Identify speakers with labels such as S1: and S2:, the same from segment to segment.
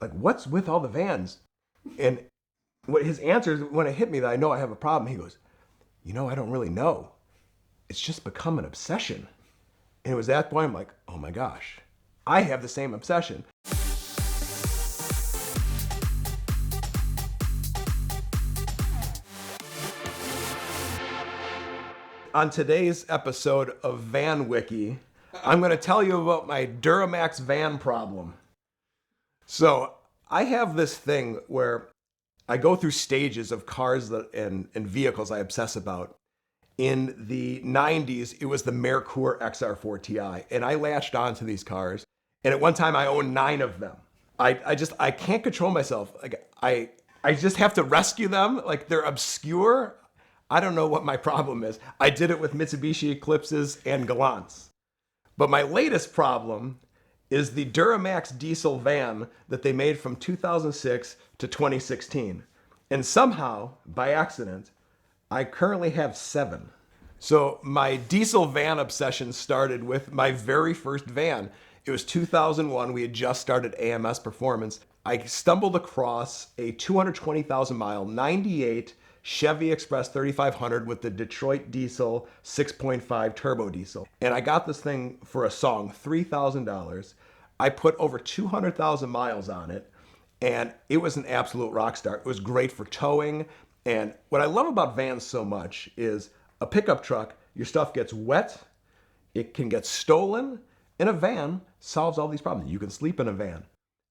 S1: like, what's with all the vans? And what his answer is, when it hit me that I know I have a problem, he goes, I don't really know. It's just become an obsession. And it was at that point I'm like, oh my gosh, I have the same obsession. On today's episode of VINwiki, I'm going to tell you about my Duramax van problem. So I have this thing where I go through stages of cars and vehicles I obsess about. In the 90s, it was the Merkur XR4 Ti, and I latched onto these cars. And at one time, I owned 9 of them. I can't control myself. Like I just have to rescue them. Like, they're obscure. I don't know what my problem is. I did it with Mitsubishi Eclipses and Galants. But my latest problem is the Duramax diesel van that they made from 2006 to 2016. And somehow, by accident, I currently have 7. So my diesel van obsession started with my very first van. It was 2001. We had just started AMS Performance. I stumbled across a 220,000 mile 98 Chevy Express 3500 with the Detroit diesel 6.5 turbo diesel. And I got this thing for a song, $3,000. I put over 200,000 miles on it, and it was an absolute rock star. It was great for towing. And what I love about vans so much is a pickup truck, your stuff gets wet, it can get stolen, and a van solves all these problems. You can sleep in a van.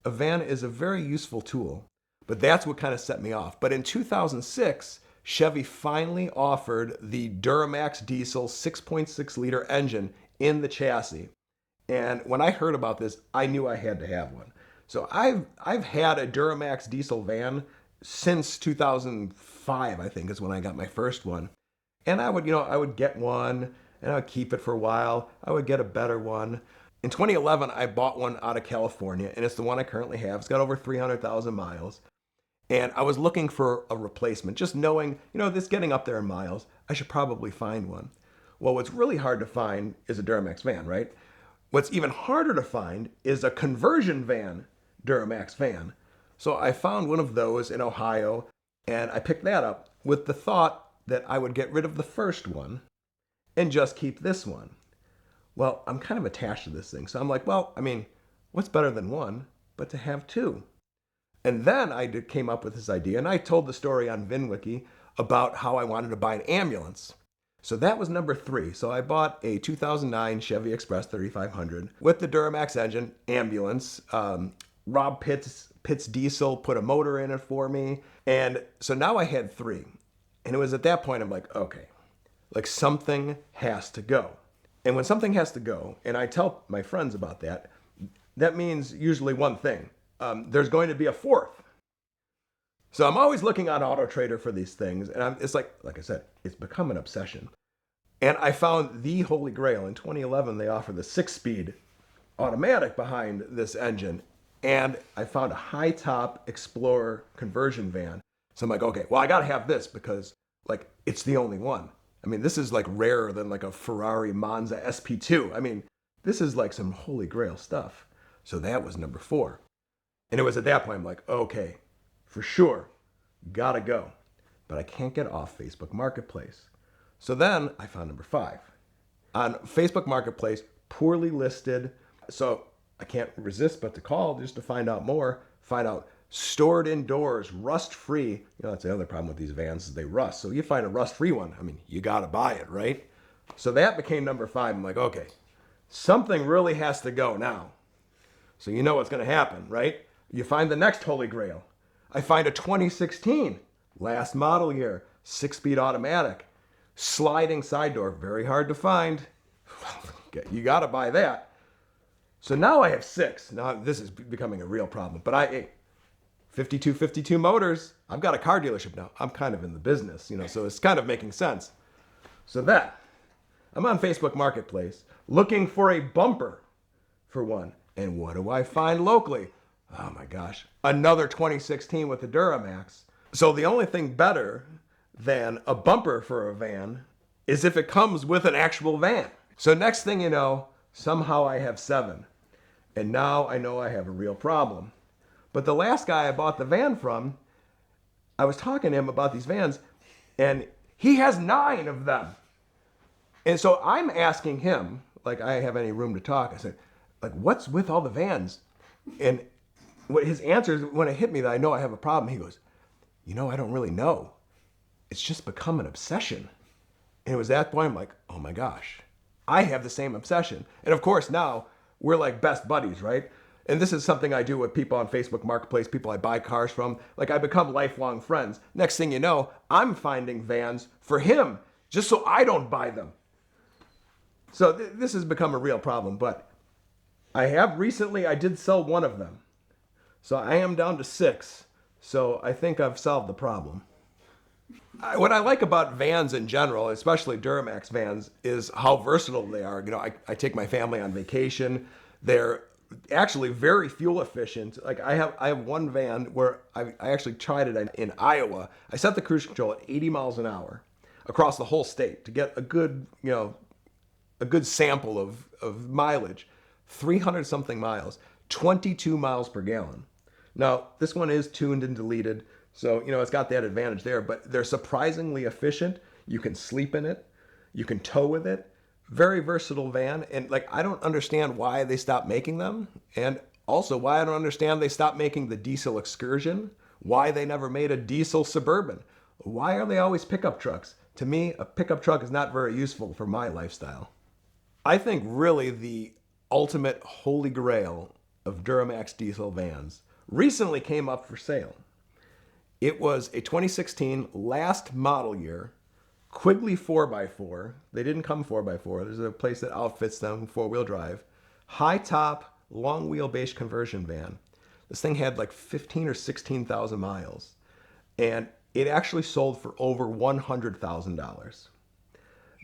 S1: A van is a very useful tool, but that's what kind of set me off. But in 2006, Chevy finally offered the Duramax diesel 6.6 liter engine in the chassis. And when I heard about this, I knew I had to have one. So I've had a Duramax diesel van since 2005, I think, is when I got my first one. And I would get one and I would keep it for a while. I would get a better one. In 2011, I bought one out of California, and it's the one I currently have. It's got over 300,000 miles. And I was looking for a replacement, just knowing, this getting up there in miles, I should probably find one. Well, what's really hard to find is a Duramax van, right? What's even harder to find is a conversion van, Duramax van. So I found one of those in Ohio, and I picked that up with the thought that I would get rid of the first one and just keep this one. Well, I'm kind of attached to this thing. So I'm like, what's better than one but to have 2? And then I came up with this idea, and I told the story on VINwiki about how I wanted to buy an ambulance. So that was number 3. So I bought a 2009 Chevy Express 3500 with the Duramax engine, ambulance. Rob Pitts Diesel put a motor in it for me. And so now I had 3. And it was at that point I'm like, okay, like something has to go. And when something has to go, and I tell my friends about that, that means usually one thing. There's going to be a 4th. So I'm always looking on Auto Trader for these things, and it's like I said, it's become an obsession. And I found the holy grail. In 2011, they offered the 6-speed automatic behind this engine, and I found a high-top Explorer conversion van. So I'm like, okay, well, I got to have this because, it's the only one. This is rarer than a Ferrari Monza SP2. This is some holy grail stuff. So that was number 4. And it was at that point, I'm like, okay, for sure, gotta go. But I can't get off Facebook Marketplace. So then I found number 5. On Facebook Marketplace, poorly listed. So I can't resist but to call just to find out more. Find out stored indoors, rust-free. That's the other problem with these vans is they rust. So you find a rust-free one, you gotta buy it, right? So that became number 5. I'm like, okay, something really has to go now. So you know what's gonna happen, right? You find the next holy grail. I find a 2016, last model year, 6-speed automatic, sliding side door, very hard to find. You gotta buy that. So now I have 6. Now this is becoming a real problem, but 52 motors. I've got a car dealership now. I'm kind of in the business, so it's kind of making sense. So that, I'm on Facebook Marketplace looking for a bumper for one. And what do I find locally? Oh my gosh, another 2016 with the Duramax. So the only thing better than a bumper for a van is if it comes with an actual van. So next thing you know, somehow I have 7. And now I know I have a real problem. But the last guy I bought the van from, I was talking to him about these vans, and he has 9 of them. And so I'm asking him, like, I have any room to talk. I said, like, what's with all the vans? And what his answer is, when it hit me that I know I have a problem, he goes, I don't really know. It's just become an obsession. And it was at that point I'm like, oh my gosh, I have the same obsession. And of course now we're like best buddies, right? And this is something I do with people on Facebook Marketplace, people I buy cars from. Like, I become lifelong friends. Next thing you know, I'm finding vans for him just so I don't buy them. So this has become a real problem. But I did sell one of them. So I am down to 6. So I think I've solved the problem. What I like about vans in general, especially Duramax vans, is how versatile they are. I take my family on vacation. They're actually very fuel efficient. Like, I have one van where I actually tried it in Iowa. I set the cruise control at 80 miles an hour across the whole state to get a good sample of mileage. 300 something miles, 22 miles per gallon. Now, this one is tuned and deleted, so it's got that advantage there, but they're surprisingly efficient. You can sleep in it, you can tow with it. Very versatile van, and I don't understand why they stopped making them, and also why I don't understand they stopped making the diesel Excursion, why they never made a diesel Suburban. Why are they always pickup trucks? To me, a pickup truck is not very useful for my lifestyle. I think really the ultimate holy grail of Duramax diesel vans recently came up for sale. It was a 2016 last model year Quigley 4x4. They didn't come 4x4. There's a place that outfits them, 4-wheel drive. High top, long wheelbase conversion van. This thing had like 15 or 16,000 miles. And it actually sold for over $100,000.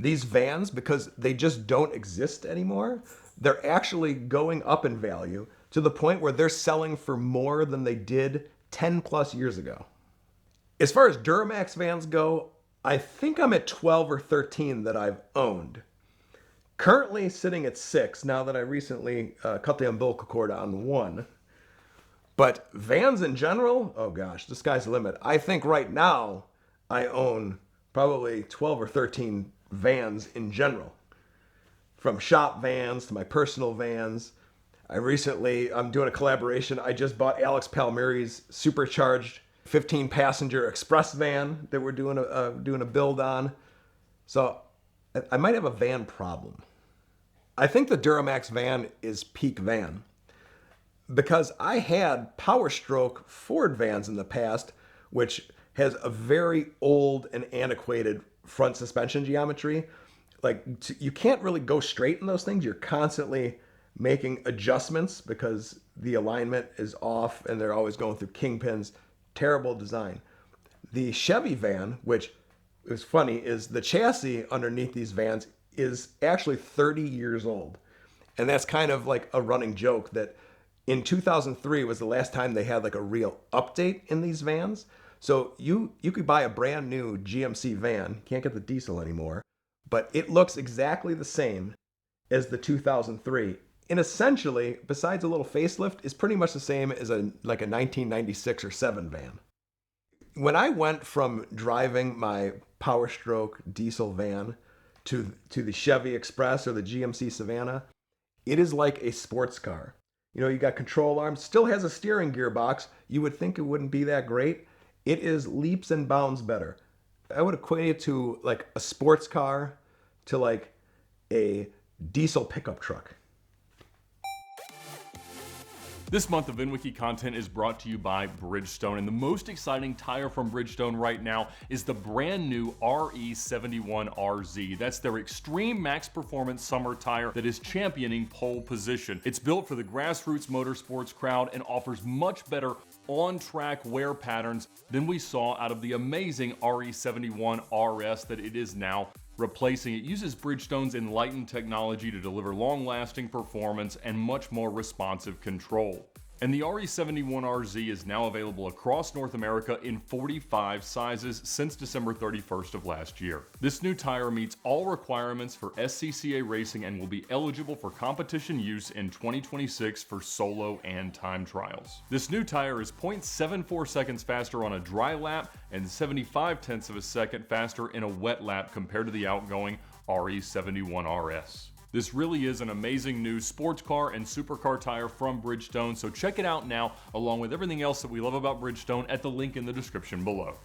S1: These vans, because they just don't exist anymore, they're actually going up in value to the point where they're selling for more than they did 10 plus years ago. As far as Duramax vans go, I think I'm at 12 or 13 that I've owned. Currently sitting at 6 now that I recently cut the umbilical cord on one. But vans in general, oh gosh, the sky's the limit. I think right now I own probably 12 or 13 vans in general. From shop vans to my personal vans. I'm doing a collaboration. I just bought Alex Palmieri's supercharged 15-passenger express van that we're doing a build on. So I might have a van problem. I think the Duramax van is peak van because I had Power Stroke Ford vans in the past, which has a very old and antiquated front suspension geometry. You can't really go straight in those things. You're constantly making adjustments because the alignment is off and they're always going through kingpins. Terrible design. The Chevy van, which is funny, is the chassis underneath these vans is actually 30 years old. And that's kind of like a running joke that in 2003 was the last time they had like a real update in these vans. So you could buy a brand new GMC van, can't get the diesel anymore, but it looks exactly the same as the 2003. And essentially, besides a little facelift, is pretty much the same as a 1996 or 7 van. When I went from driving my Power Stroke diesel van to the Chevy Express or the GMC Savannah, it is like a sports car. You got control arms, still has a steering gearbox. You would think it wouldn't be that great. It is leaps and bounds better. I would equate it to like a sports car to like a diesel pickup truck.
S2: This month of VINwiki content is brought to you by Bridgestone, and the most exciting tire from Bridgestone right now is the brand new RE71RZ. That's their extreme max performance summer tire that is championing pole position. It's built for the grassroots motorsports crowd and offers much better on-track wear patterns than we saw out of the amazing RE71RS that it is now replacing. It uses Bridgestone's enlightened technology to deliver long-lasting performance and much more responsive control. And the RE71RZ is now available across North America in 45 sizes since December 31st of last year. This new tire meets all requirements for SCCA racing and will be eligible for competition use in 2026 for solo and time trials. This new tire is 0.74 seconds faster on a dry lap and 0.75 of a second faster in a wet lap compared to the outgoing RE71RS. This really is an amazing new sports car and supercar tire from Bridgestone, so check it out now along with everything else that we love about Bridgestone at the link in the description below.